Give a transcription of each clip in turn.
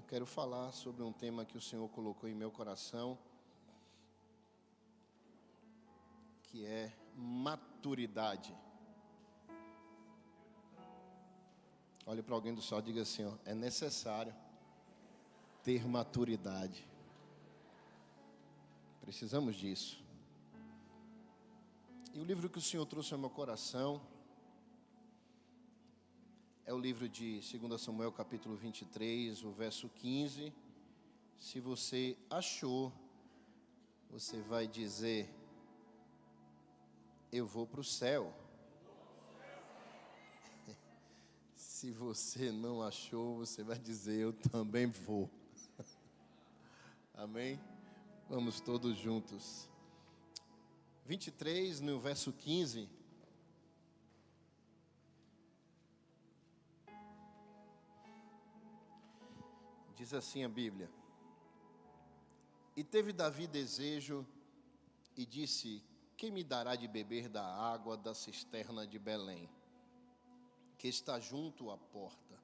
quero falar sobre um tema que o Senhor colocou em meu coração, que é maturidade. Olhe para alguém do céu e diga assim, ó, é necessário ter maturidade. Precisamos disso. E o livro que o Senhor trouxe ao meu coração é o livro de 2 Samuel, capítulo 23, o verso 15. Se você achou, você vai dizer: eu vou para o céu. Se você não achou, você vai dizer: eu também vou. Amém? Vamos todos juntos. 23, no verso 15. Diz assim a Bíblia: e teve Davi desejo e disse: quem me dará de beber da água da cisterna de Belém, que está junto à porta?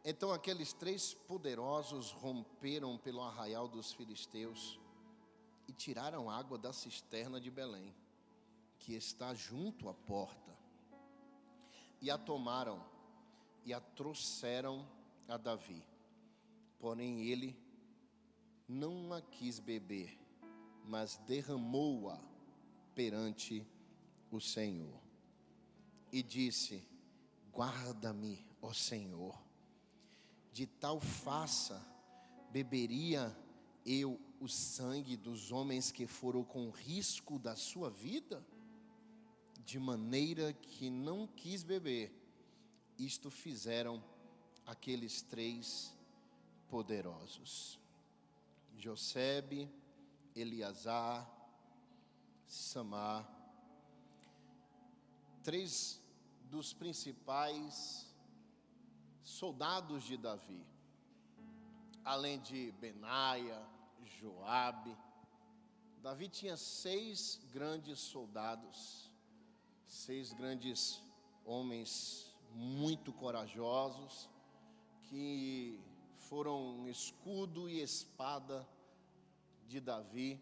Então aqueles 3 poderosos romperam pelo arraial dos filisteus e tiraram água da cisterna de Belém, que está junto à porta, e a tomaram e a trouxeram a Davi. Porém ele não a quis beber, mas derramou-a perante o Senhor. E disse: guarda-me, ó Senhor, de tal faça beberia eu o sangue dos homens que foram com risco da sua vida? De maneira que não quis beber. Isto fizeram aqueles 3 poderosos: Josebe, Eleazar, Samar, 3 dos principais soldados de Davi, além de Benaia, Joabe. Davi tinha 6 grandes soldados, 6 grandes homens muito corajosos, que foram escudo e espada de Davi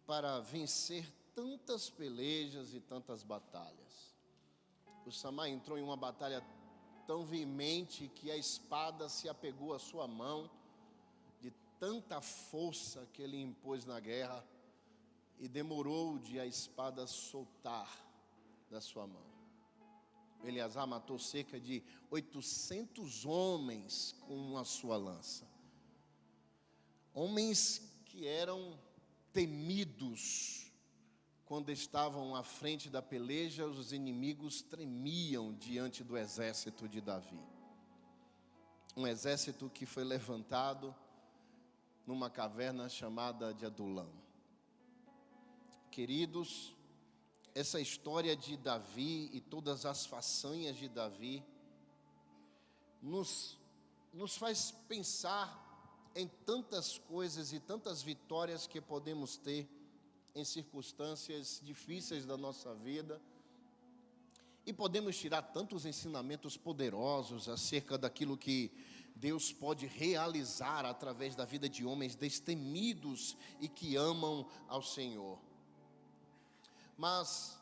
para vencer tantas pelejas e tantas batalhas. O Samar entrou em uma batalha tão veemente que a espada se apegou à sua mão, de tanta força que ele impôs na guerra, e demorou de a espada soltar da sua mão. Eleazar matou cerca de 800 homens com a sua lança. Homens que eram temidos. Quando estavam à frente da peleja, os inimigos tremiam diante do exército de Davi. Um exército que foi levantado numa caverna chamada de Adulam. Queridos, essa história de Davi e todas as façanhas de Davi nos faz pensar em tantas coisas e tantas vitórias que podemos ter em circunstâncias difíceis da nossa vida, e podemos tirar tantos ensinamentos poderosos acerca daquilo que Deus pode realizar através da vida de homens destemidos e que amam ao Senhor. Mas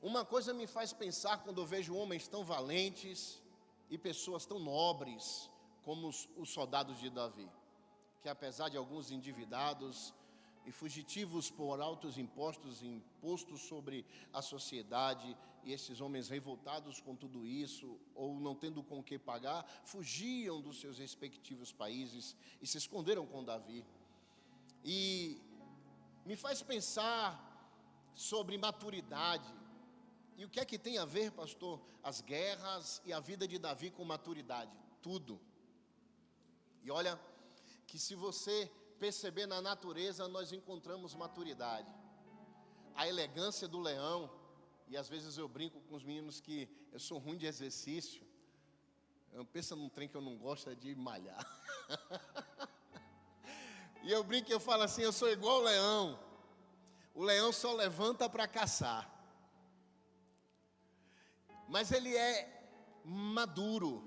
uma coisa me faz pensar quando eu vejo homens tão valentes e pessoas tão nobres como os soldados de Davi, que apesar de alguns endividados e fugitivos por altos impostos sobre a sociedade, e esses homens revoltados com tudo isso, ou não tendo com o que pagar, fugiam dos seus respectivos países e se esconderam com Davi. E me faz pensar sobre maturidade. E o que é que tem a ver, pastor, as guerras e a vida de Davi com maturidade? Tudo. E olha que se você perceber na natureza, nós encontramos maturidade. A elegância do leão, e às vezes eu brinco com os meninos que eu sou ruim de exercício. Eu penso num trem que eu não gosto, é de malhar. E eu brinco e eu falo assim, eu sou igual o leão. O leão só levanta para caçar. Mas ele é maduro.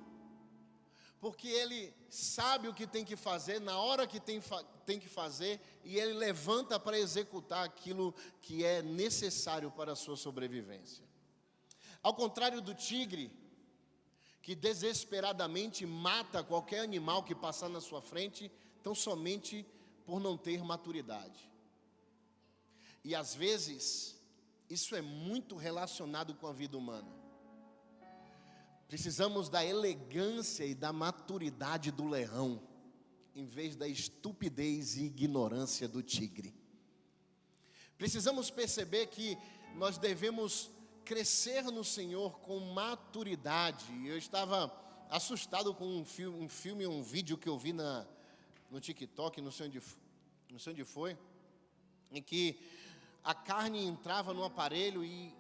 porque ele sabe o que tem que fazer, na hora que tem que fazer, e ele levanta para executar aquilo que é necessário para a sua sobrevivência. Ao contrário do tigre, que desesperadamente mata qualquer animal que passar na sua frente, tão somente por não ter maturidade. E às vezes, isso é muito relacionado com a vida humana. Precisamos da elegância e da maturidade do leão, em vez da estupidez e ignorância do tigre. Precisamos perceber que nós devemos crescer no Senhor com maturidade. Eu estava assustado com um vídeo que eu vi no TikTok, não sei onde foi, em que a carne entrava no aparelho e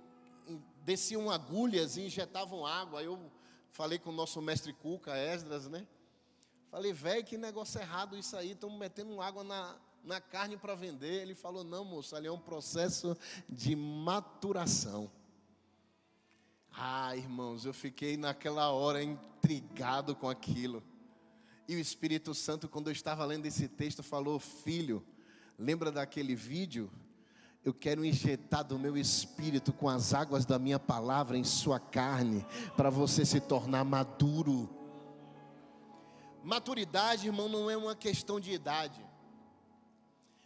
desciam agulhas e injetavam água. Eu falei com o nosso mestre Cuca, Esdras, né? Falei, velho, que negócio errado isso aí, estão metendo água na carne para vender. Ele falou, não, moço, ali é um processo de maturação. Ah, irmãos, eu fiquei naquela hora intrigado com aquilo. E o Espírito Santo, quando eu estava lendo esse texto, falou, filho, lembra daquele vídeo? Eu quero injetar do meu espírito com as águas da minha palavra em sua carne, para você se tornar maduro. Maturidade, irmão, não é uma questão de idade.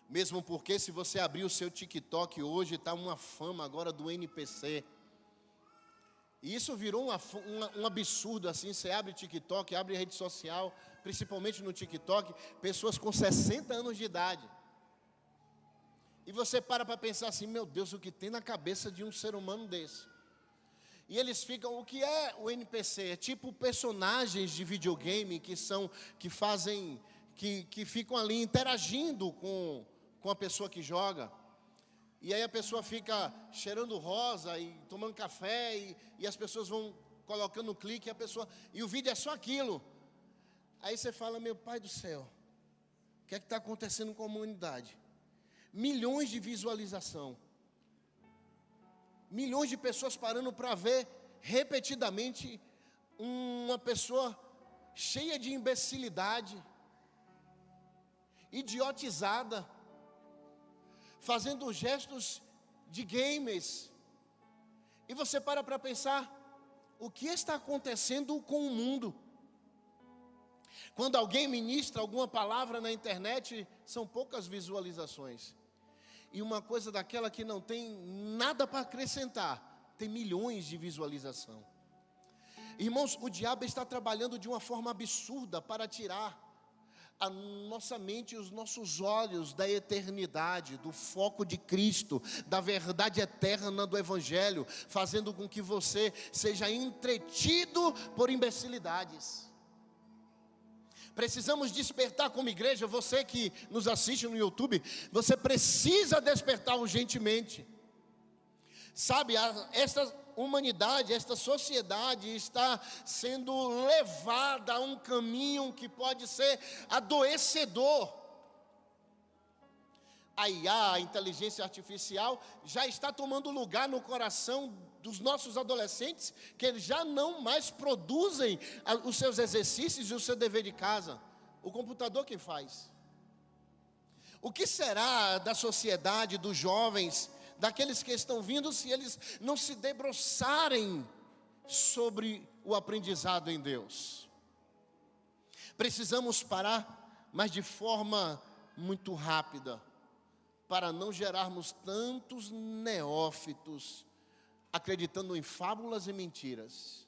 Mesmo porque se você abrir o seu TikTok hoje, está uma fama agora do NPC. E isso virou um absurdo assim. Você abre TikTok, abre rede social, principalmente no TikTok, pessoas com 60 anos de idade. E você para pensar assim, meu Deus, o que tem na cabeça de um ser humano desse? E eles ficam, o que é o NPC? É tipo personagens de videogame que ficam ali interagindo com a pessoa que joga. E aí a pessoa fica cheirando rosa e tomando café e as pessoas vão colocando clique e o vídeo é só aquilo. Aí você fala, meu pai do céu, o que é que está acontecendo com a humanidade? Milhões de visualização. Milhões de pessoas parando para ver repetidamente uma pessoa cheia de imbecilidade, idiotizada, fazendo gestos de gamers. E você para pensar, o que está acontecendo com o mundo? Quando alguém ministra alguma palavra na internet, são poucas visualizações. E uma coisa daquela que não tem nada para acrescentar, tem milhões de visualização. Irmãos, o diabo está trabalhando de uma forma absurda para tirar a nossa mente e os nossos olhos da eternidade, do foco de Cristo, da verdade eterna do Evangelho, fazendo com que você seja entretido por imbecilidades. Precisamos despertar como igreja. Você que nos assiste no YouTube, você precisa despertar urgentemente. Sabe, esta humanidade, esta sociedade está sendo levada a um caminho que pode ser adoecedor. A IA, a inteligência artificial, já está tomando lugar no coração dos nossos adolescentes, que eles já não mais produzem os seus exercícios e o seu dever de casa. O computador quem faz. O que será da sociedade, dos jovens, daqueles que estão vindo, se eles não se debruçarem sobre o aprendizado em Deus? Precisamos parar, mas de forma muito rápida, para não gerarmos tantos neófitos acreditando em fábulas e mentiras.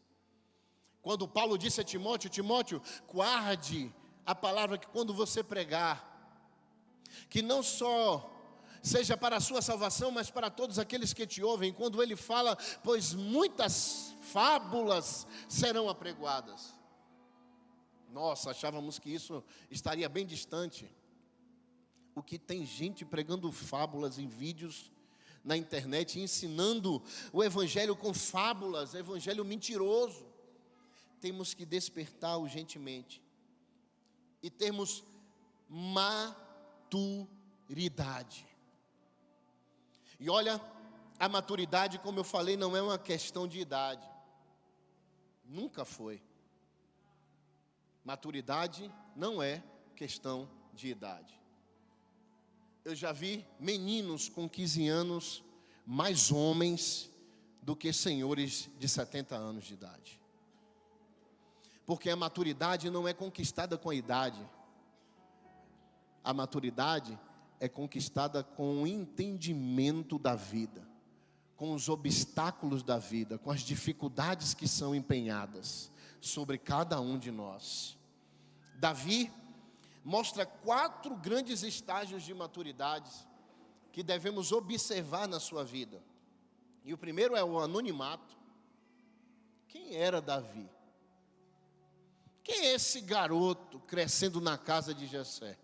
Quando Paulo disse a Timóteo, Timóteo, guarde a palavra que quando você pregar, que não só seja para a sua salvação, mas para todos aqueles que te ouvem. Quando ele fala, pois muitas fábulas serão apregoadas. Nossa, achávamos que isso estaria bem distante. O que tem gente pregando fábulas em vídeos na internet, ensinando o evangelho com fábulas, evangelho mentiroso. Temos que despertar urgentemente e termos maturidade. E olha, a maturidade, como eu falei, não é uma questão de idade. Nunca foi. Maturidade não é questão de idade. Eu já vi meninos com 15 anos mais homens do que senhores de 70 anos de idade. Porque a maturidade não é conquistada com a idade. A maturidade é conquistada com o entendimento da vida, com os obstáculos da vida, com as dificuldades que são empenhadas sobre cada um de nós. Davi mostra 4 grandes estágios de maturidade que devemos observar na sua vida. E o primeiro é o anonimato. Quem era Davi? Quem é esse garoto crescendo na casa de Jessé?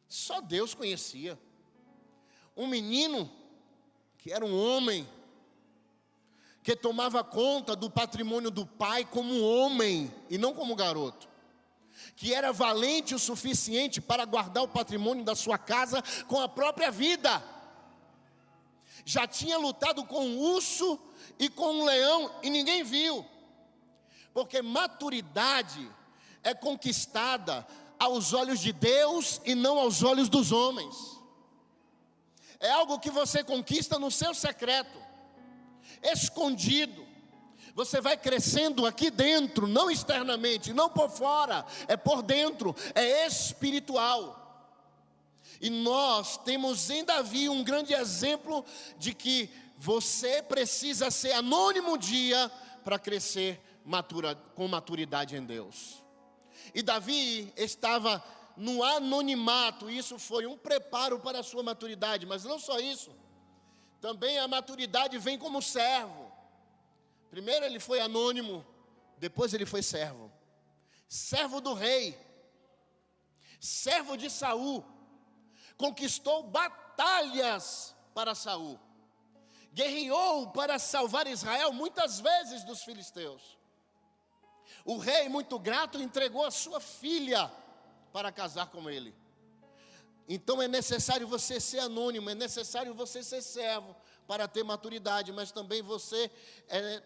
Só Deus conhecia. Um menino que era um homem, que tomava conta do patrimônio do pai como homem e não como garoto, que era valente o suficiente para guardar o patrimônio da sua casa com a própria vida. Já tinha lutado com um urso e com um leão e ninguém viu. Porque maturidade é conquistada aos olhos de Deus e não aos olhos dos homens. É algo que você conquista no seu secreto, escondido. Você vai crescendo aqui dentro, não externamente, não por fora, é por dentro, é espiritual. E nós temos em Davi um grande exemplo de que você precisa ser anônimo um dia para crescer com maturidade em Deus. E Davi estava no anonimato, isso foi um preparo para a sua maturidade, mas não só isso, também a maturidade vem como servo. Primeiro ele foi anônimo, depois ele foi servo. Servo do rei, servo de Saul, conquistou batalhas para Saul, guerreou para salvar Israel muitas vezes dos filisteus. O rei, muito grato, entregou a sua filha para casar com ele. Então é necessário você ser anônimo, é necessário você ser servo para ter maturidade, mas também você é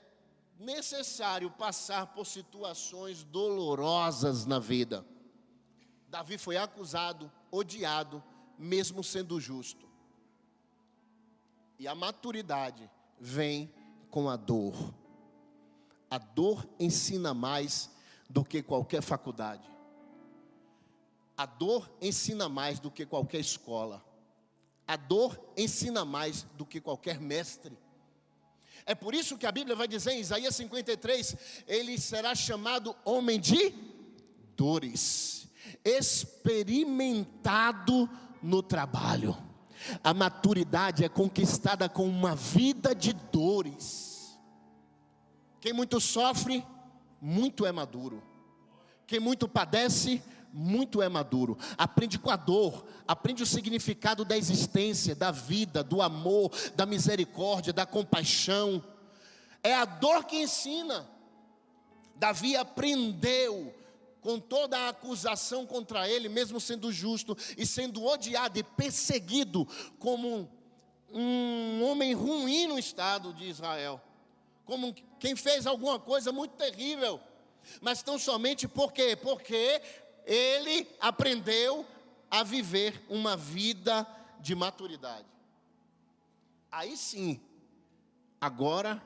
necessário passar por situações dolorosas na vida. Davi foi acusado, odiado, mesmo sendo justo. E a maturidade vem com a dor. A dor ensina mais do que qualquer faculdade. A dor ensina mais do que qualquer escola. A dor ensina mais do que qualquer mestre. É por isso que a Bíblia vai dizer em Isaías 53, ele será chamado homem de dores, experimentado no trabalho. A maturidade é conquistada com uma vida de dores. Quem muito sofre, muito é maduro. Quem muito padece, muito é maduro. Aprende com a dor, aprende o significado da existência, da vida, do amor, da misericórdia, da compaixão. É a dor que ensina. Davi aprendeu com toda a acusação contra ele, mesmo sendo justo e sendo odiado e perseguido como um homem ruim no estado de Israel, como quem fez alguma coisa muito terrível, mas tão somente por quê? Porque ele aprendeu a viver uma vida de maturidade. Aí sim, agora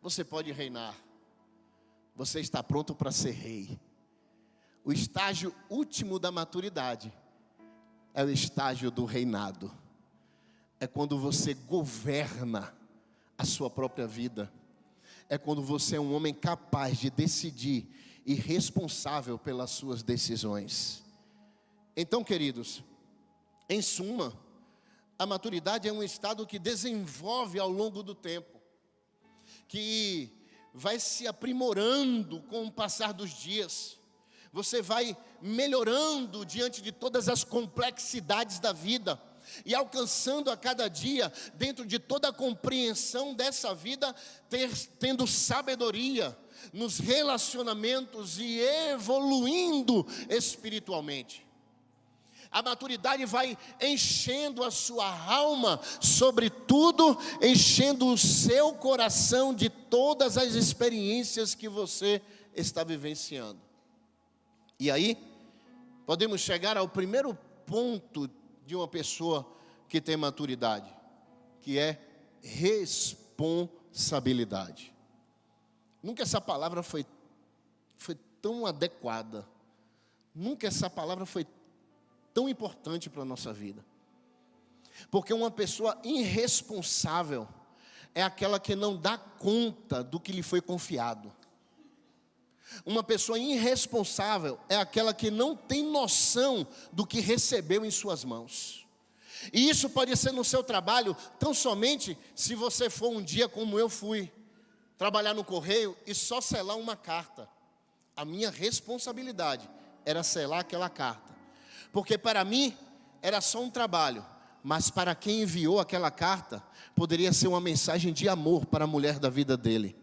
você pode reinar. Você está pronto para ser rei. O estágio último da maturidade é o estágio do reinado. É quando você governa a sua própria vida. É quando você é um homem capaz de decidir e responsável pelas suas decisões. Então, queridos, em suma, a maturidade é um estado que desenvolve ao longo do tempo, que vai se aprimorando com o passar dos dias. Você vai melhorando diante de todas as complexidades da vida e alcançando a cada dia, dentro de toda a compreensão dessa vida, tendo sabedoria nos relacionamentos e evoluindo espiritualmente. A maturidade vai enchendo a sua alma, sobretudo enchendo o seu coração de todas as experiências que você está vivenciando. E aí, podemos chegar ao primeiro ponto de uma pessoa que tem maturidade, que é responsabilidade. Nunca essa palavra foi tão adequada. Nunca essa palavra foi tão importante para a nossa vida. Porque uma pessoa irresponsável é aquela que não dá conta do que lhe foi confiado. Uma pessoa irresponsável é aquela que não tem noção do que recebeu em suas mãos. E isso pode ser no seu trabalho, tão somente se você for um dia como eu fui, trabalhar no correio e só selar uma carta. A minha responsabilidade era selar aquela carta. Porque para mim era só um trabalho, mas para quem enviou aquela carta, poderia ser uma mensagem de amor para a mulher da vida dele.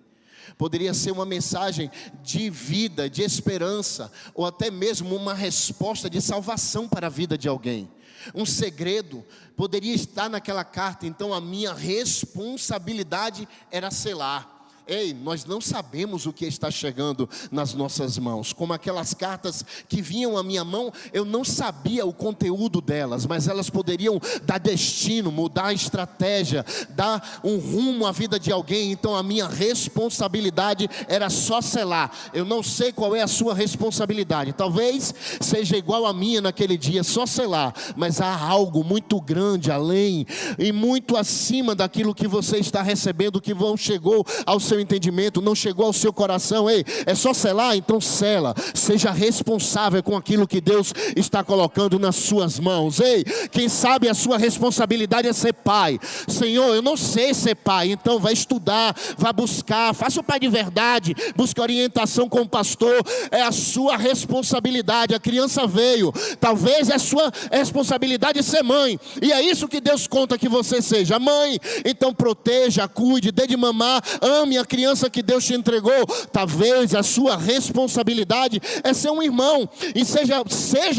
Poderia ser uma mensagem de vida, de esperança, ou até mesmo uma resposta de salvação para a vida de alguém. Um segredo poderia estar naquela carta. Então a minha responsabilidade era selar. Ei, nós não sabemos o que está chegando nas nossas mãos. Como aquelas cartas que vinham à minha mão, eu não sabia o conteúdo delas, mas elas poderiam dar destino, mudar a estratégia, dar um rumo à vida de alguém. Então a minha responsabilidade era só selar. Eu não sei qual é a sua responsabilidade. Talvez seja igual a minha naquele dia, só selar. Mas há algo muito grande além e muito acima daquilo que você está recebendo, que não chegou ao seu entendimento, não chegou ao seu coração. Ei, é só selar? Então sela. Seja responsável com aquilo que Deus está colocando nas suas mãos. Ei, quem sabe a sua responsabilidade é ser pai. Senhor, eu não sei ser pai, então vai estudar, vai buscar, faça o pai de verdade, busque orientação com o pastor. É a sua responsabilidade. A criança veio, talvez é a sua responsabilidade ser mãe, e é isso que Deus conta que você seja mãe. Então proteja, cuide, dê de mamar, ame a criança que Deus te entregou. Talvez a sua responsabilidade é ser um irmão, e seja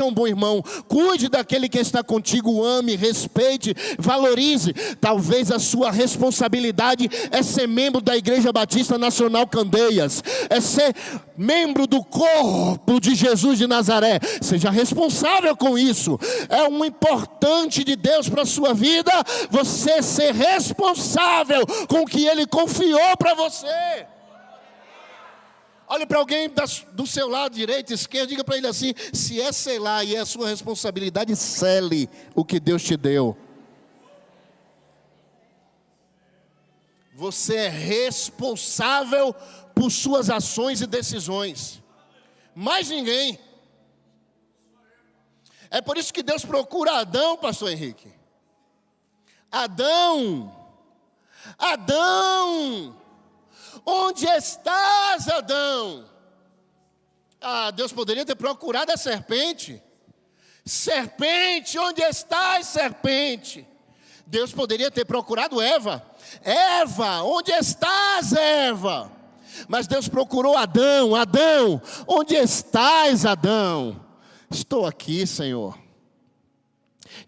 um bom irmão. Cuide daquele que está contigo, ame, respeite, valorize. Talvez a sua responsabilidade é ser membro da Igreja Batista Nacional Candeias, é ser membro do corpo de Jesus de Nazaré. Seja responsável com isso. É um importante de Deus para a sua vida, você ser responsável com o que Ele confiou para você. Olhe para alguém do seu lado direito, esquerdo, diga para ele assim: se é selar e é a sua responsabilidade, sele o que Deus te deu. Você é responsável por suas ações e decisões. Mais ninguém. É por isso que Deus procura Adão, pastor Henrique. Adão, onde estás, Adão? Deus poderia ter procurado a serpente. Serpente, onde estás, serpente? Deus poderia ter procurado Eva. Eva, onde estás, Eva? Mas Deus procurou Adão. Adão, onde estás, Adão? Estou aqui, Senhor.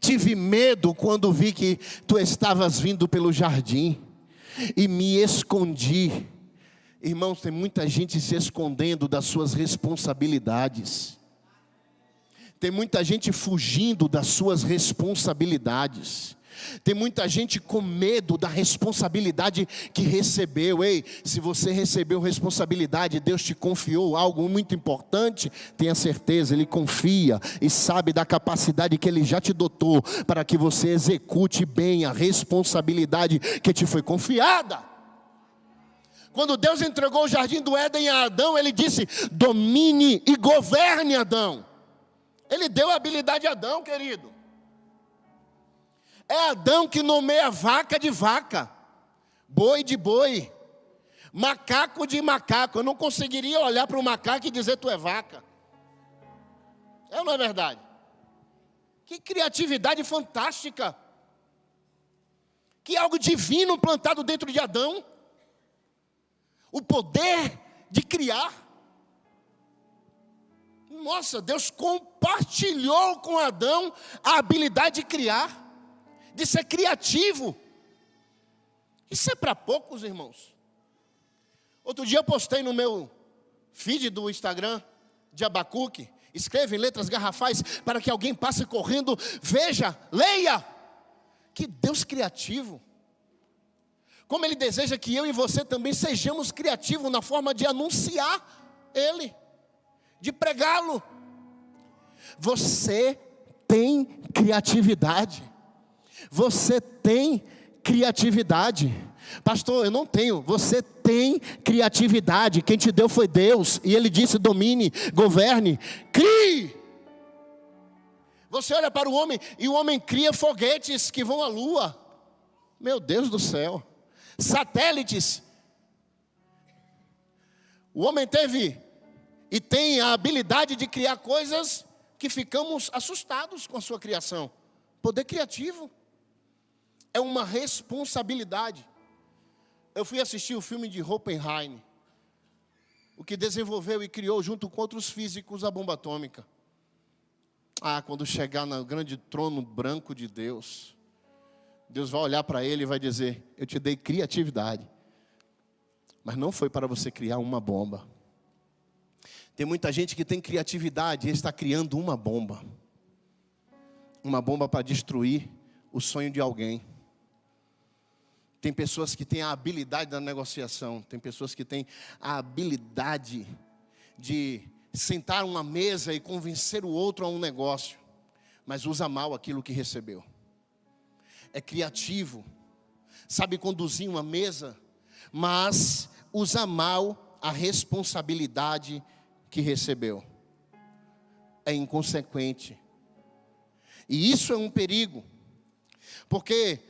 Tive medo quando vi que tu estavas vindo pelo jardim e me escondi. Irmãos, tem muita gente se escondendo das suas responsabilidades. Tem muita gente fugindo das suas responsabilidades. Tem muita gente com medo da responsabilidade que recebeu. Ei, se você recebeu responsabilidade, Deus te confiou algo muito importante, tenha certeza, Ele confia e sabe da capacidade que Ele já te dotou para que você execute bem a responsabilidade que te foi confiada. Quando Deus entregou o jardim do Éden a Adão, Ele disse: domine e governe, Adão. Ele deu a habilidade a Adão, querido. É Adão que nomeia vaca de vaca, boi de boi, macaco de macaco. Eu não conseguiria olhar para o macaco e dizer: tu é vaca. É ou não é verdade? Que criatividade fantástica. Que algo divino plantado dentro de Adão. O poder de criar. Nossa, Deus compartilhou com Adão a habilidade de criar, de ser criativo. Isso é para poucos, irmãos. Outro dia eu postei no meu feed do Instagram de Abacuque, escreva em letras garrafais para que alguém passe correndo, veja, leia. Que Deus criativo. Como Ele deseja que eu e você também sejamos criativos na forma de anunciar Ele, de pregá-lo. Você tem criatividade. Você tem criatividade. Pastor, eu não tenho. Você tem criatividade. Quem te deu foi Deus. E Ele disse: domine, governe, crie. Você olha para o homem e o homem cria foguetes que vão à lua. Meu Deus do céu. Satélites. O homem teve e tem a habilidade de criar coisas que ficamos assustados com a sua criação. Poder criativo é uma responsabilidade. Eu fui assistir o filme de Oppenheimer, o que desenvolveu e criou junto com outros físicos a bomba atômica. Quando chegar no grande trono branco de Deus, Deus vai olhar para ele e vai dizer: eu te dei criatividade, mas não foi para você criar uma bomba. Tem muita gente que tem criatividade e está criando uma bomba para destruir o sonho de alguém. Tem pessoas que têm a habilidade da negociação, tem pessoas que têm a habilidade de sentar uma mesa e convencer o outro a um negócio, mas usa mal aquilo que recebeu. É criativo, sabe conduzir uma mesa, mas usa mal a responsabilidade que recebeu. É inconsequente. E isso é um perigo, porque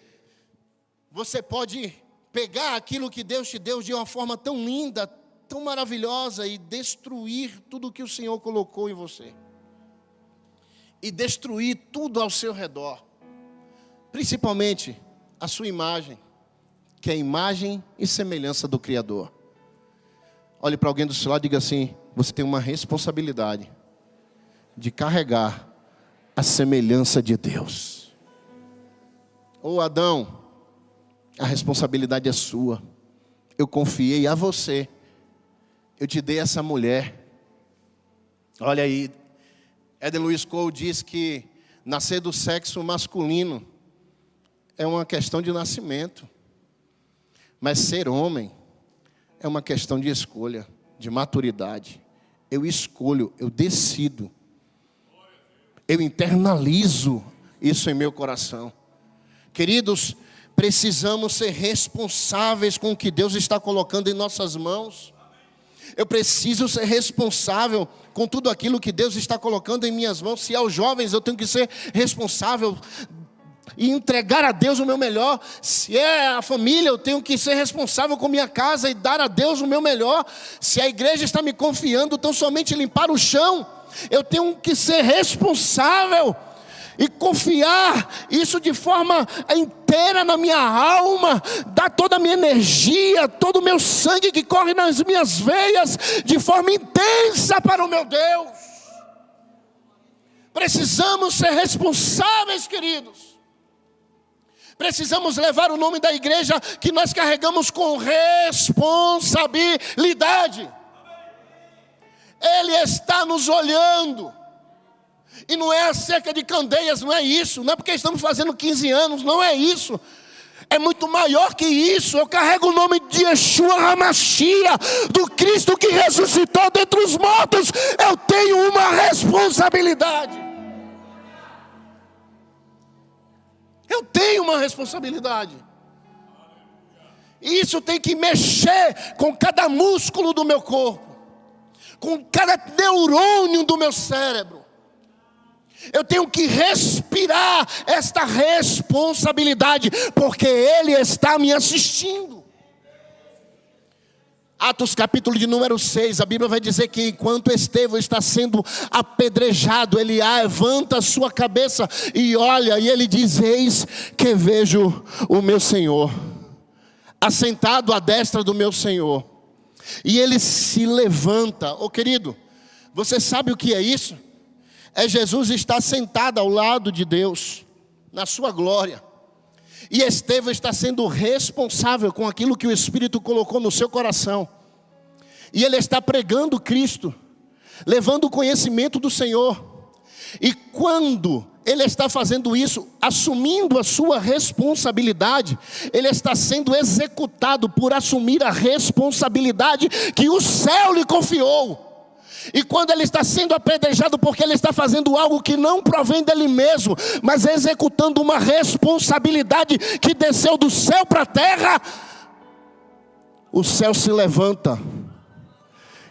você pode pegar aquilo que Deus te deu de uma forma tão linda, tão maravilhosa, e destruir tudo que o Senhor colocou em você. E destruir tudo ao seu redor. Principalmente a sua imagem, que é a imagem e semelhança do Criador. Olhe para alguém do seu lado e diga assim: você tem uma responsabilidade de carregar a semelhança de Deus. Ô Adão, a responsabilidade é sua. Eu confiei a você. Eu te dei essa mulher. Olha aí, Eden Lewis Cole diz que nascer do sexo masculino é uma questão de nascimento, mas ser homem é uma questão de escolha, de maturidade. Eu escolho, eu decido, eu internalizo isso em meu coração. Queridos, precisamos ser responsáveis com o que Deus está colocando em nossas mãos. Eu preciso ser responsável com tudo aquilo que Deus está colocando em minhas mãos. Se aos jovens eu tenho que ser responsável e entregar a Deus o meu melhor. Se é a família, eu tenho que ser responsável com minha casa e dar a Deus o meu melhor. Se a igreja está me confiando tão somente limpar o chão, eu tenho que ser responsável e confiar isso de forma inteira na minha alma, dar toda a minha energia, todo o meu sangue que corre nas minhas veias, de forma intensa para o meu Deus. Precisamos ser responsáveis, queridos. Precisamos levar o nome da igreja que nós carregamos com responsabilidade. Ele está nos olhando. E não é acerca de Candeias, não é isso. Não é porque estamos fazendo 15 anos, não é isso. É muito maior que isso. Eu carrego o nome de Yeshua HaMashiach, do Cristo que ressuscitou dentre os mortos. Eu tenho uma responsabilidade. Eu tenho uma responsabilidade. E isso tem que mexer com cada músculo do meu corpo, com cada neurônio do meu cérebro. Eu tenho que respirar esta responsabilidade, porque Ele está me assistindo. Atos capítulo de número 6, a Bíblia vai dizer que enquanto Estevão está sendo apedrejado, ele levanta a sua cabeça e olha, e ele diz: eis que vejo o meu Senhor assentado à destra do meu Senhor. E ele se levanta. Ô querido, você sabe o que é isso? É Jesus estar sentado ao lado de Deus, na sua glória. E Estevão está sendo responsável com aquilo que o Espírito colocou no seu coração. E ele está pregando Cristo. levando o conhecimento do Senhor. E quando ele está fazendo isso, assumindo a sua responsabilidade, ele está sendo executado por assumir a responsabilidade que o céu lhe confiou. E quando ele está sendo apedrejado porque ele está fazendo algo que não provém dele mesmo, mas executando uma responsabilidade que desceu do céu para a terra, o céu se levanta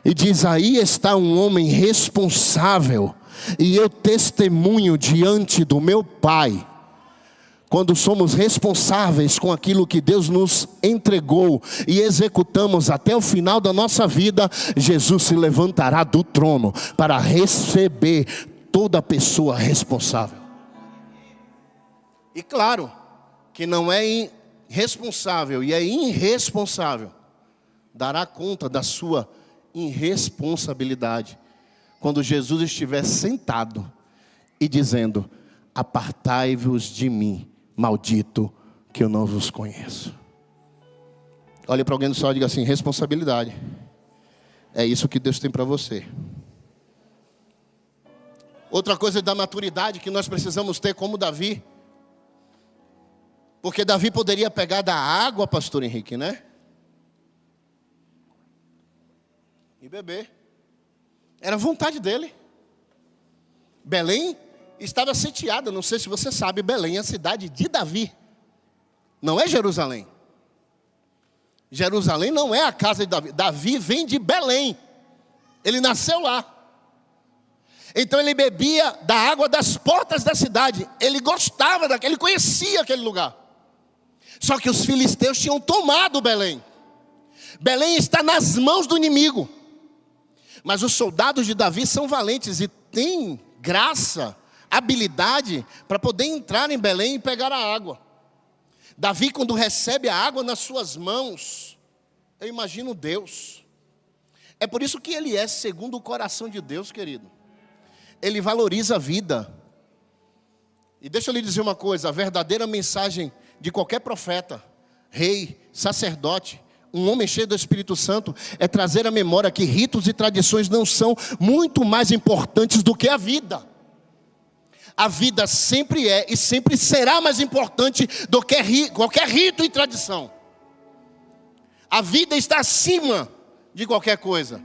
e diz: aí está um homem responsável, e eu testemunho diante do meu Pai. Quando somos responsáveis com aquilo que Deus nos entregou e executamos até o final da nossa vida, Jesus se levantará do trono para receber toda pessoa responsável. E claro que não é responsável e é irresponsável, dará conta da sua irresponsabilidade quando Jesus estiver sentado e dizendo: apartai-vos de mim, maldito, que eu não vos conheço. Olhe para alguém do céu e diga assim: responsabilidade. É isso que Deus tem para você. Outra coisa da maturidade que nós precisamos ter como Davi. Porque Davi poderia pegar da água, pastor Henrique, né? E beber. Era vontade dele. Belém estava sitiada, não sei se você sabe, Belém é a cidade de Davi. Não é Jerusalém. Jerusalém não é a casa de Davi. Davi vem de Belém. Ele nasceu lá. Então ele bebia da água das portas da cidade. Ele gostava daquele, ele conhecia aquele lugar. Só que os filisteus tinham tomado Belém. Belém está nas mãos do inimigo. Mas os soldados de Davi são valentes e têm graça, habilidade para poder entrar em Belém e pegar a água. Davi, quando recebe a água nas suas mãos, eu imagino Deus. É por isso que ele é segundo o coração de Deus, querido. Ele valoriza a vida. E deixa eu lhe dizer uma coisa: a verdadeira mensagem de qualquer profeta, rei, sacerdote, um homem cheio do Espírito Santo, é trazer à memória que ritos e tradições não são muito mais importantes do que a vida. A vida sempre é e sempre será mais importante do que qualquer rito e tradição. A vida está acima de qualquer coisa.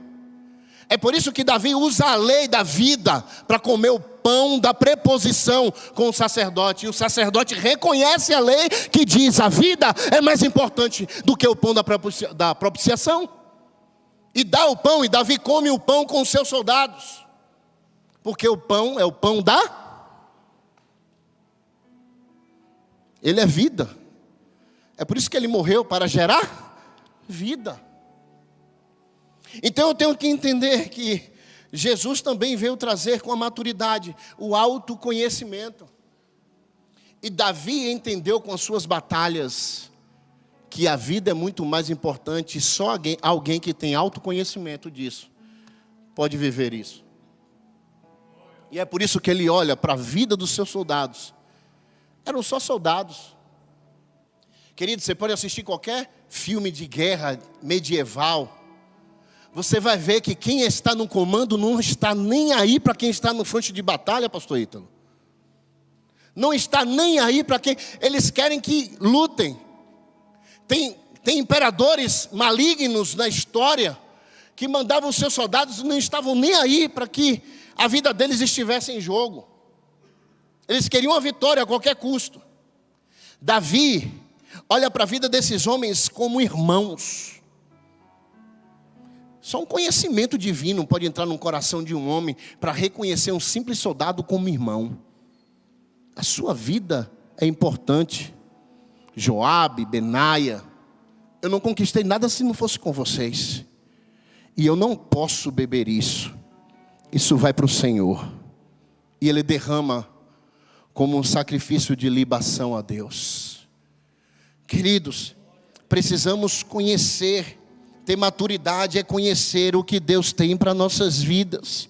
É por isso que Davi usa a lei da vida para comer o pão da preposição com o sacerdote. E o sacerdote reconhece a lei que diz: a vida é mais importante do que o pão da propiciação. E dá o pão, e Davi come o pão com os seus soldados. Porque o pão é o pão ele é vida. É por isso que ele morreu, para gerar vida. Então eu tenho que entender que Jesus também veio trazer com a maturidade o autoconhecimento. E Davi entendeu com as suas batalhas que a vida é muito mais importante. E só alguém que tem autoconhecimento disso pode viver isso. E é por isso que ele olha para a vida dos seus soldados. Eram só soldados. Querido, você pode assistir qualquer filme de guerra medieval. Você vai ver que quem está no comando não está nem aí para quem está no fronte de batalha, pastor Ítalo. Não está nem aí para quem... Eles querem que lutem. Tem imperadores malignos na história que mandavam os seus soldados e não estavam nem aí para que a vida deles estivesse em jogo. Eles queriam a vitória a qualquer custo. Davi olha para a vida desses homens como irmãos. Só um conhecimento divino pode entrar no coração de um homem para reconhecer um simples soldado como irmão. A sua vida é importante. Joabe, Benaia, eu não conquistei nada se não fosse com vocês. E eu não posso beber isso. Isso vai para o Senhor. E Ele derrama como um sacrifício de libação a Deus. Queridos, precisamos conhecer. Ter maturidade é conhecer o que Deus tem para nossas vidas.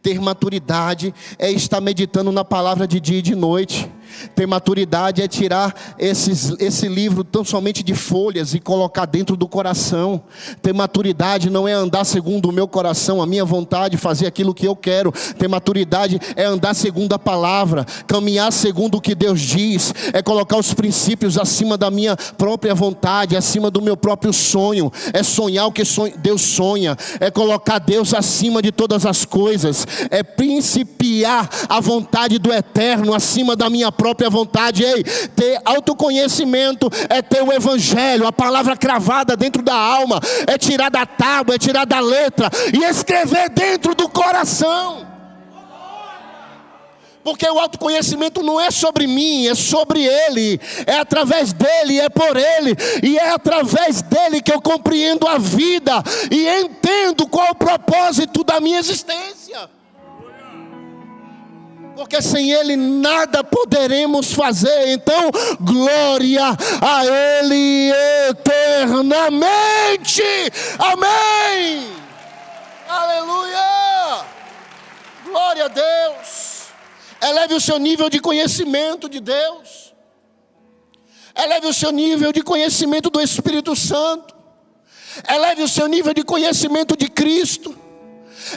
Ter maturidade é estar meditando na palavra de dia e de noite. Ter maturidade é tirar esse livro tão somente de folhas e colocar dentro do coração. Ter maturidade não é andar segundo o meu coração, a minha vontade, fazer aquilo que eu quero. Ter maturidade é andar segundo a palavra, caminhar segundo o que Deus diz, é colocar os princípios acima da minha própria vontade, acima do meu próprio sonho, é sonhar o que Deus sonha, é colocar Deus acima de todas as coisas, é principiar a vontade do eterno acima da minha própria vontade. Ei, ter autoconhecimento é ter o evangelho, a palavra cravada dentro da alma, é tirar da tábua, é tirar da letra e escrever dentro do coração. Porque o autoconhecimento não é sobre mim, é sobre Ele, é através dEle, é por Ele, e é através dEle que eu compreendo a vida e entendo qual é o propósito da minha existência. Porque sem Ele nada poderemos fazer. Então, glória a Ele eternamente. Amém. Aleluia. Glória a Deus. Eleve o seu nível de conhecimento de Deus. Eleve o seu nível de conhecimento do Espírito Santo. Eleve o seu nível de conhecimento de Cristo.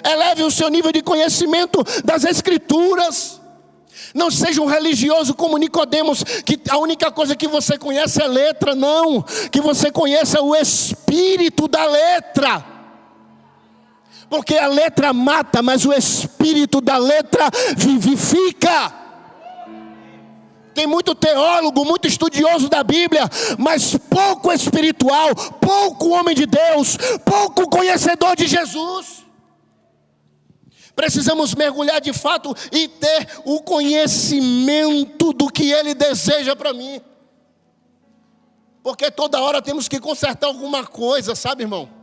Eleve o seu nível de conhecimento das Escrituras. Não seja um religioso como Nicodemos, que a única coisa que você conhece é letra. Não, que você conheça o espírito da letra. Porque a letra mata, mas o espírito da letra vivifica. Tem muito teólogo, muito estudioso da Bíblia, mas pouco espiritual, pouco homem de Deus, pouco conhecedor de Jesus. Precisamos mergulhar de fato e ter o conhecimento do que Ele deseja para mim. Porque toda hora temos que consertar alguma coisa, sabe, irmão?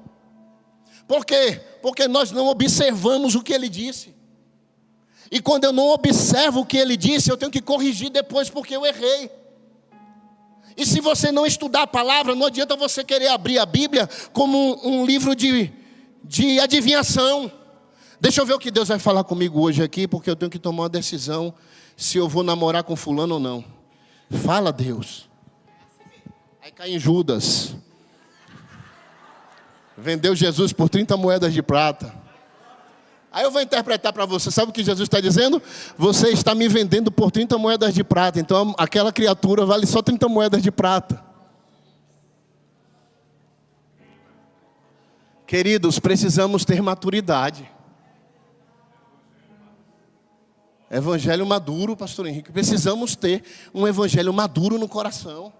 Por quê? Porque nós não observamos o que Ele disse. E quando eu não observo o que Ele disse, eu tenho que corrigir depois porque eu errei. E se você não estudar a palavra, não adianta você querer abrir a Bíblia como um livro de adivinhação. Deixa eu ver o que Deus vai falar comigo hoje aqui, porque eu tenho que tomar uma decisão se eu vou namorar com fulano ou não. Fala, Deus. Aí cai em Judas. Vendeu Jesus por 30 moedas de prata. Aí eu vou interpretar para você. Sabe o que Jesus está dizendo? Você está me vendendo por 30 moedas de prata. Então aquela criatura vale só 30 moedas de prata. Queridos, precisamos ter maturidade. Evangelho maduro, pastor Henrique. Precisamos ter um evangelho maduro no coração.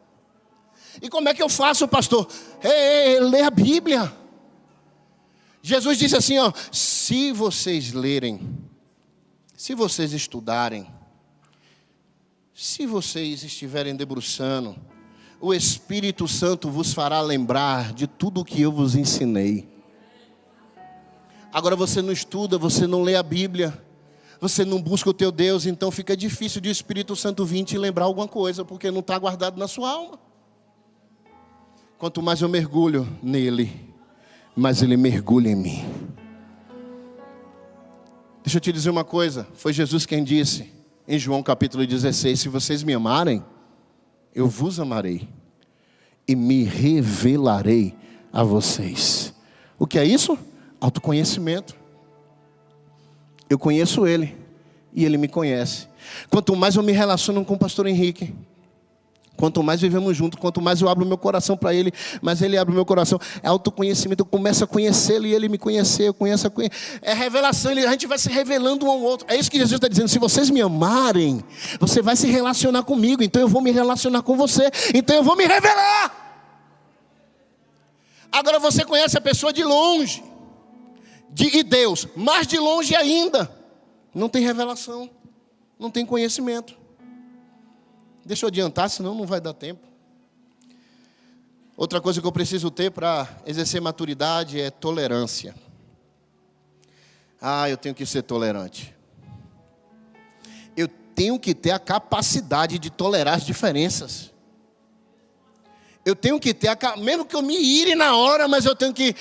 E como é que eu faço, pastor? Lê a Bíblia. Jesus disse assim, ó: se vocês lerem, se vocês estudarem, se vocês estiverem debruçando, o Espírito Santo vos fará lembrar de tudo o que eu vos ensinei. Agora você não estuda, você não lê a Bíblia, você não busca o teu Deus, então fica difícil de o Espírito Santo vir te lembrar alguma coisa, porque não está guardado na sua alma. Quanto mais eu mergulho nele, mais ele mergulha em mim. Deixa eu te dizer uma coisa, foi Jesus quem disse, em João capítulo 16, se vocês me amarem, eu vos amarei, e me revelarei a vocês. O que é isso? Autoconhecimento. Eu conheço Ele, e Ele me conhece. Quanto mais eu me relaciono com o pastor Henrique, quanto mais vivemos juntos, quanto mais eu abro meu coração para Ele, mais Ele abre o meu coração. É autoconhecimento, eu começo a conhecê-lo e Ele me conhecer, eu conheço a conhecer. É revelação, a gente vai se revelando um ao outro. É isso que Jesus está dizendo, se vocês me amarem, você vai se relacionar comigo, então eu vou me relacionar com você, então eu vou me revelar. Agora você conhece a pessoa de longe, e Deus, mais de longe ainda, não tem revelação, não tem conhecimento. Deixa eu adiantar, senão não vai dar tempo. Outra coisa que eu preciso ter para exercer maturidade é tolerância. Eu tenho que ser tolerante. Eu tenho que ter a capacidade de tolerar as diferenças. Eu tenho que ter, mesmo que eu me ire na hora, mas eu tenho que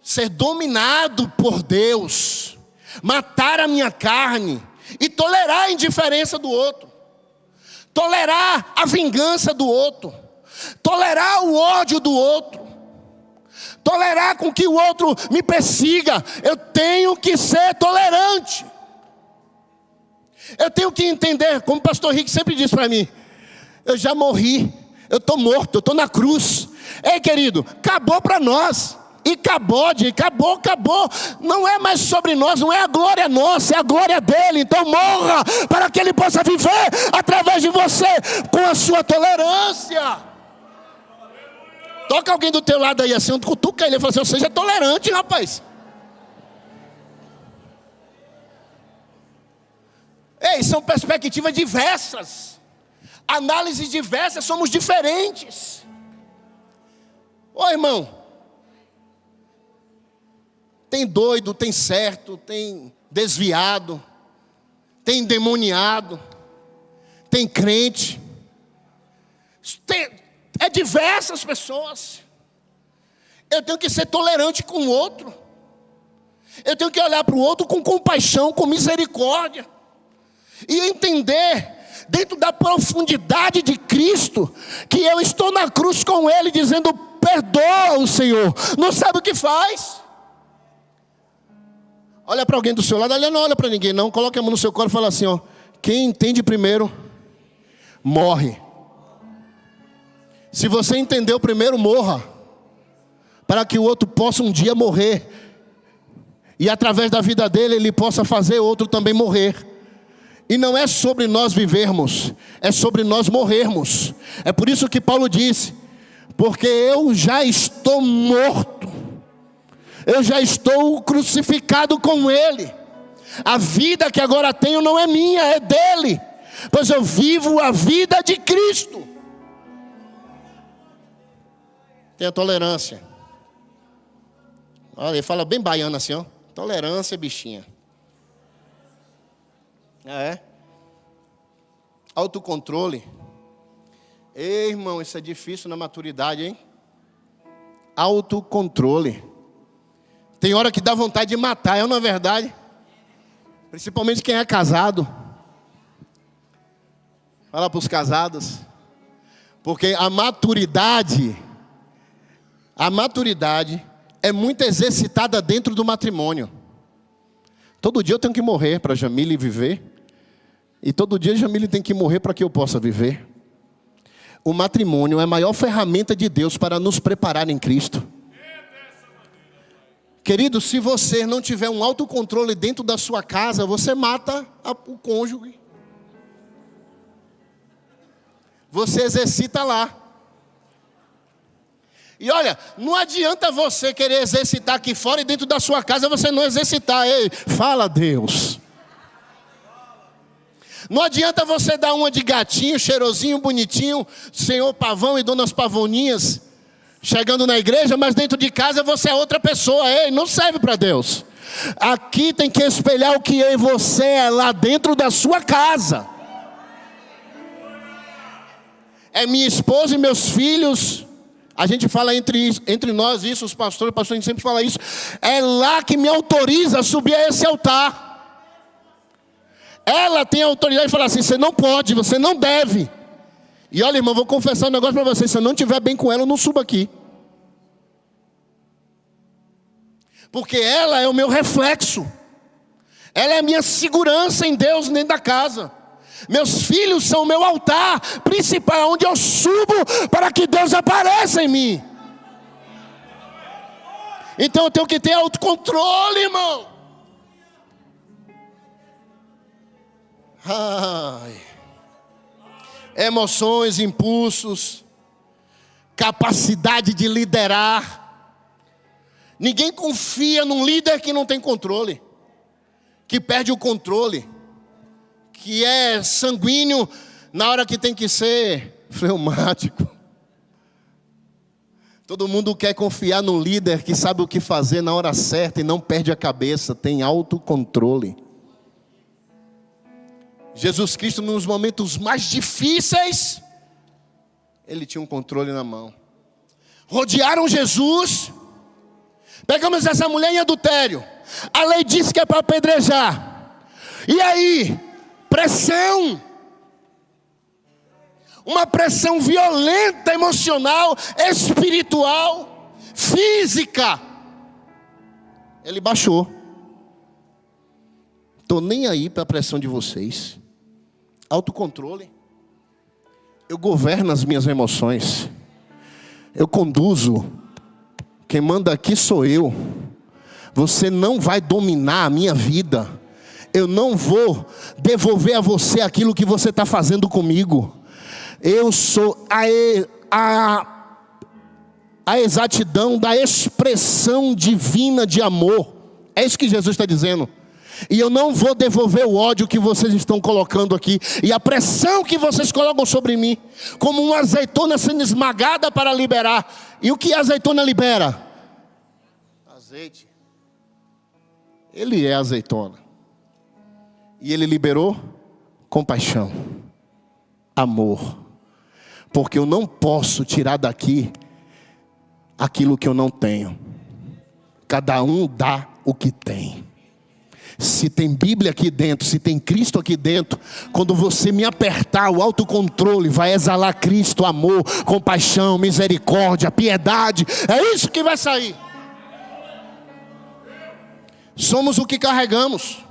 ser dominado por Deus, matar a minha carne e tolerar a indiferença do outro. tolerar a vingança do outro, tolerar o ódio do outro, tolerar com que o outro me persiga. Eu tenho que ser tolerante. Eu tenho que entender, como o pastor Rick sempre diz para mim, eu já morri, eu estou morto, eu estou na cruz. Ei, querido, acabou para nós. E acabou. Não é mais sobre nós, não é a glória nossa, é a glória dele. Então morra para que ele possa viver através de você com a sua tolerância. Toca alguém do teu lado aí assim, cutuca ele e fala assim: seja tolerante, rapaz. Ei, são perspectivas diversas, análises diversas, somos diferentes. Ô irmão, tem doido, tem certo, tem desviado, tem endemoniado, tem crente, é diversas pessoas. Eu tenho que ser tolerante com o outro, eu tenho que olhar para o outro com compaixão, com misericórdia, e entender, dentro da profundidade de Cristo, que eu estou na cruz com Ele, dizendo: perdoa o Senhor, não sabe o que faz. Olha para alguém do seu lado, não olha para ninguém não, coloca a mão no seu colo e fala assim: ó, quem entende primeiro, morre. Se você entendeu primeiro, morra, para que o outro possa um dia morrer, e através da vida dele, ele possa fazer outro também morrer. E não é sobre nós vivermos, é sobre nós morrermos. É por isso que Paulo disse: porque eu já estou morto, eu já estou crucificado com ele. A vida que agora tenho não é minha, é dele, pois eu vivo a vida de Cristo. Tenha tolerância. Olha, ele fala bem baiano assim, ó: tolerância, bichinha. Autocontrole. Ei, irmão, isso é difícil na maturidade, hein? Autocontrole. Tem hora que dá vontade de matar, não é verdade? Principalmente quem é casado. Fala para os casados. Porque a maturidade é muito exercitada dentro do matrimônio. Todo dia eu tenho que morrer para Jamile viver. E todo dia Jamile tem que morrer para que eu possa viver. O matrimônio é a maior ferramenta de Deus para nos preparar em Cristo. Querido, se você não tiver um autocontrole dentro da sua casa, você mata o cônjuge. Você exercita lá. E olha, não adianta você querer exercitar aqui fora e dentro da sua casa você não exercitar. Ei, fala a Deus. Não adianta você dar uma de gatinho, cheirosinho, bonitinho, senhor pavão e donas pavoninhas, chegando na igreja, mas dentro de casa você é outra pessoa. Ei, não serve para Deus. Aqui tem que espelhar o que você é lá dentro da sua casa. É minha esposa e meus filhos. A gente fala entre nós isso, os pastores sempre falam isso. É lá que me autoriza a subir a esse altar. Ela tem a autoridade de falar assim: você não pode, você não deve. E olha, irmão, vou confessar um negócio para você: se eu não estiver bem com ela, eu não subo aqui. Porque ela é o meu reflexo. Ela é a minha segurança em Deus dentro da casa. Meus filhos são o meu altar principal, onde eu subo para que Deus apareça em mim. Então eu tenho que ter autocontrole, irmão. Emoções, impulsos, capacidade de liderar. Ninguém confia num líder que não tem controle, que perde o controle, que é sanguíneo na hora que tem que ser fleumático. Todo mundo quer confiar num líder que sabe o que fazer na hora certa e não perde a cabeça, tem autocontrole. Jesus Cristo, nos momentos mais difíceis, ele tinha um controle na mão. Rodearam Jesus. Pegamos essa mulher em adultério. A lei disse que é para apedrejar. E aí? Pressão. uma pressão violenta, emocional, espiritual, física. Ele baixou. Estou nem aí para a pressão de vocês. Autocontrole. Eu governo as minhas emoções. Eu conduzo. Quem manda aqui sou eu. Você não vai dominar a minha vida. Eu não vou devolver a você aquilo que você está fazendo comigo. Eu sou a exatidão da expressão divina de amor. É isso que Jesus está dizendo. E eu não vou devolver o ódio que vocês estão colocando aqui, e a pressão que vocês colocam sobre mim, como uma azeitona sendo esmagada para liberar. E o que a azeitona libera? Azeite. Ele é azeitona. E ele liberou compaixão, amor. Porque eu não posso tirar daqui aquilo que eu não tenho. Cada um dá o que tem. Se tem Bíblia aqui dentro, se tem Cristo aqui dentro, quando você me apertar, o autocontrole vai exalar Cristo, amor, compaixão, misericórdia, piedade. É isso que vai sair. Somos o que carregamos.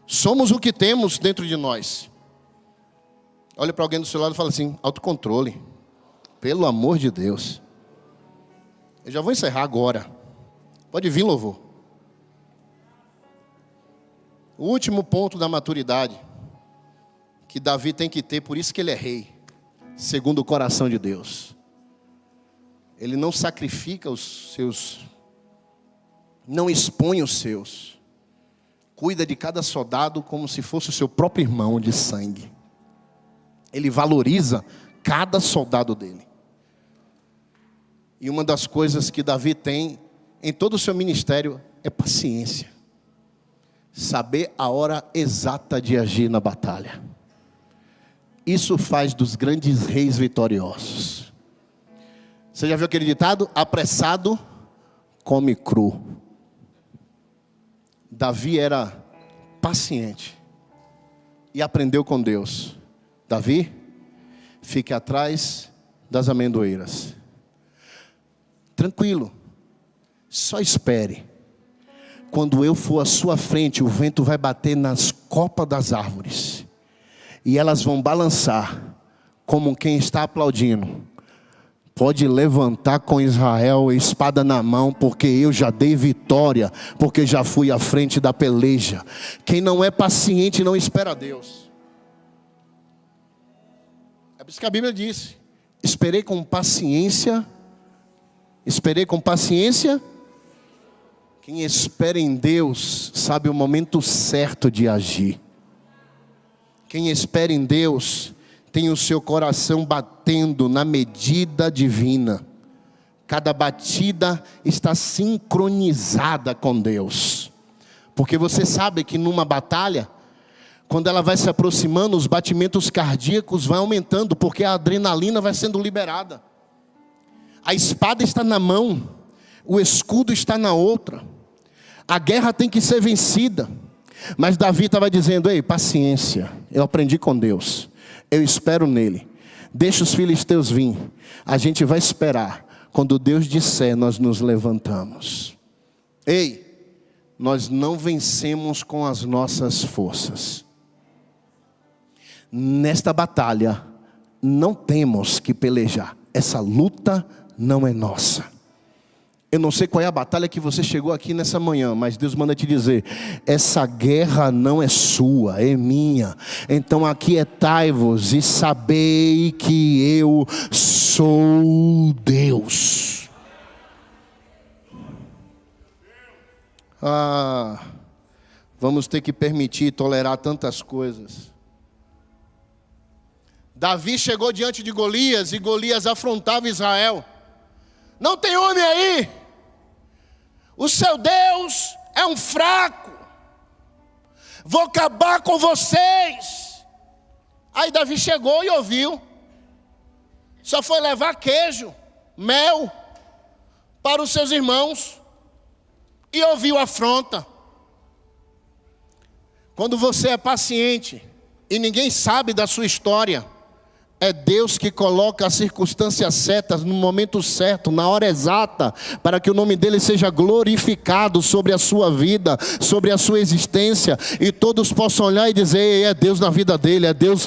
Somos o que temos dentro de nós. Olha para alguém do seu lado e fala assim: autocontrole. Pelo amor de Deus. Eu já vou encerrar agora. Pode vir, louvor. O último ponto da maturidade que Davi tem que ter, por isso que ele é rei, segundo o coração de Deus. Ele não sacrifica os seus, não expõe os seus. Cuida de cada soldado como se fosse o seu próprio irmão de sangue. Ele valoriza cada soldado dele. E uma das coisas que Davi tem em todo o seu ministério é paciência. Saber a hora exata de agir na batalha. Isso faz dos grandes reis vitoriosos. Você já viu aquele ditado? Apressado come cru. Davi era paciente e aprendeu com Deus. Davi, fique atrás das amendoeiras. Tranquilo, só espere. Quando eu for à sua frente, o vento vai bater nas copas das árvores. E elas vão balançar, como quem está aplaudindo. Pode levantar com Israel, espada na mão, porque eu já dei vitória, porque já fui à frente da peleja. Quem não é paciente não espera Deus. É por isso que a Bíblia diz: esperei com paciência. Quem espera em Deus sabe o momento certo de agir. Quem espera em Deus tem o seu coração batendo na medida divina. Cada batida está sincronizada com Deus. Porque você sabe que numa batalha, quando ela vai se aproximando, os batimentos cardíacos vão aumentando, porque a adrenalina vai sendo liberada. A espada está na mão, o escudo está na outra. A guerra tem que ser vencida. Mas Davi estava dizendo: ei, paciência, eu aprendi com Deus, eu espero nele. Deixa os filisteus vir, a gente vai esperar. Quando Deus disser, nós nos levantamos. Ei, nós não vencemos com as nossas forças. Nesta batalha, não temos que pelejar. Essa luta não é nossa. Eu não sei qual é a batalha que você chegou aqui nessa manhã, mas Deus manda te dizer: essa guerra não é sua, é minha. Então aquietai-vos e sabei que eu sou Deus. Vamos ter que permitir tolerar tantas coisas. Davi chegou diante de Golias e Golias afrontava Israel. Não tem homem aí? O seu Deus é um fraco. Vou acabar com vocês. Aí Davi chegou e ouviu. Só foi levar queijo, mel para os seus irmãos. E ouviu a afronta. Quando você é paciente e ninguém sabe da sua história, É Deus que coloca as circunstâncias certas, no momento certo, na hora exata, para que o nome dele seja glorificado sobre a sua vida, sobre a sua existência, e todos possam olhar e dizer: ei, é Deus na vida dele, é Deus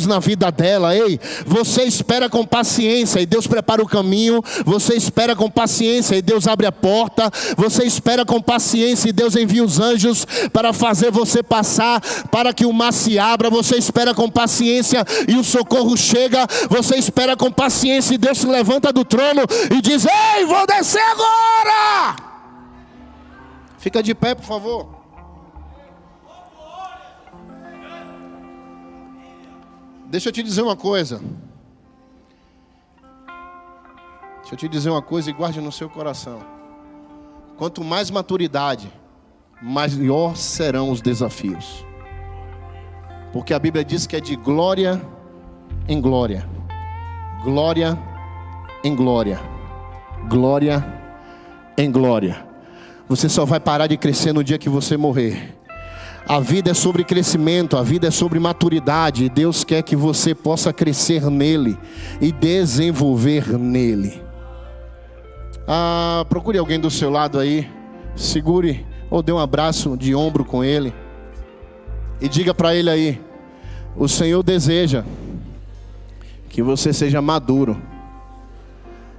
na vida dela. Ei, você espera com paciência e Deus prepara o caminho, você espera com paciência e Deus abre a porta, você espera com paciência e Deus envia os anjos para fazer você passar, para que o mar se abra. Você espera com paciência e o socorro chega, você espera com paciência e Deus se levanta do trono e diz: ei, vou descer agora. Fica de pé, por favor. Deixa eu te dizer uma coisa. Deixa eu te dizer uma coisa e guarde no seu coração. Quanto mais maturidade, maior serão os desafios. Porque a Bíblia diz que é de glória em glória, glória em glória, glória em glória. Você só vai parar de crescer no dia que você morrer. A vida é sobre crescimento, a vida é sobre maturidade, e Deus quer que você possa crescer nele e desenvolver nele. Procure alguém do seu lado aí, segure ou dê um abraço de ombro com ele e diga para ele aí: o Senhor deseja que você seja maduro.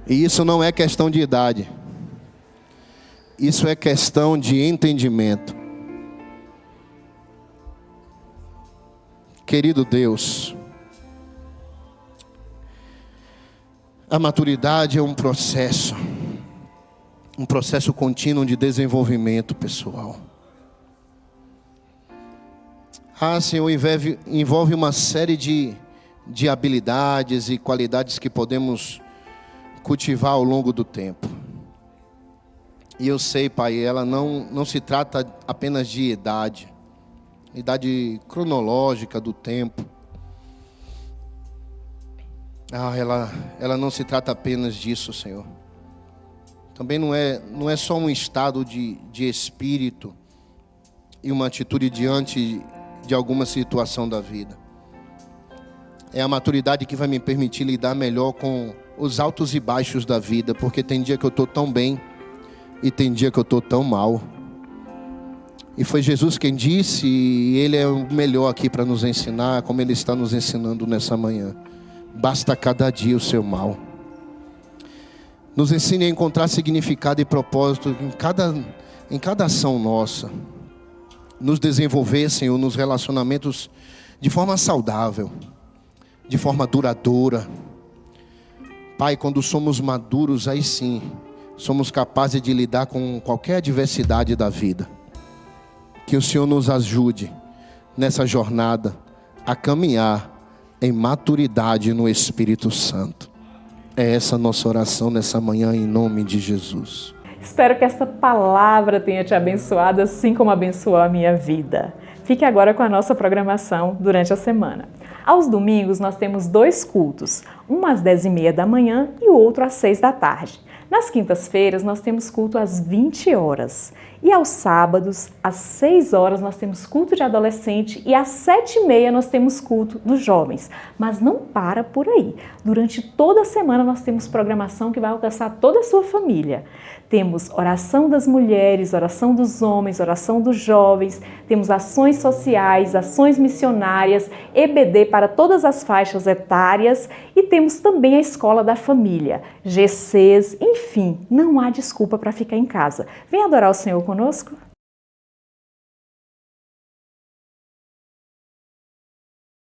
E isso não é questão de idade. Isso é questão de entendimento. Querido Deus, a maturidade é um processo contínuo de desenvolvimento pessoal. Senhor, envolve uma série de habilidades e qualidades que podemos cultivar ao longo do tempo. E eu sei, Pai, ela não se trata apenas de idade cronológica do tempo. Ela não se trata apenas disso, Senhor. Também não é só um estado de espírito e uma atitude diante de alguma situação da vida. É a maturidade que vai me permitir lidar melhor com os altos e baixos da vida, porque tem dia que eu estou tão bem e tem dia que eu estou tão mal. E foi Jesus quem disse, e Ele é o melhor aqui para nos ensinar, como Ele está nos ensinando nessa manhã: basta cada dia o seu mal. Nos ensine a encontrar significado e propósito em cada ação nossa. Nos desenvolver, Senhor, nos relacionamentos de forma saudável, de forma duradoura. Pai, quando somos maduros, aí sim somos capazes de lidar com qualquer adversidade da vida. Que o Senhor nos ajude nessa jornada a caminhar em maturidade no Espírito Santo. É essa a nossa oração nessa manhã, em nome de Jesus. Espero que esta palavra tenha te abençoado, assim como abençoou a minha vida. Fique agora com a nossa programação durante a semana. Aos domingos nós temos 2 cultos, um às 10h30 da manhã e o outro às 6 da tarde. Nas quintas-feiras nós temos culto às 20 horas. E aos sábados, às 6 horas, nós temos culto de adolescente e às 7h30 nós temos culto dos jovens. Mas não para por aí. Durante toda a semana nós temos programação que vai alcançar toda a sua família. Temos oração das mulheres, oração dos homens, oração dos jovens, temos ações sociais, ações missionárias, EBD para todas as faixas etárias e temos também a escola da família, GCs, enfim, não há desculpa para ficar em casa. Vem adorar o Senhor conosco?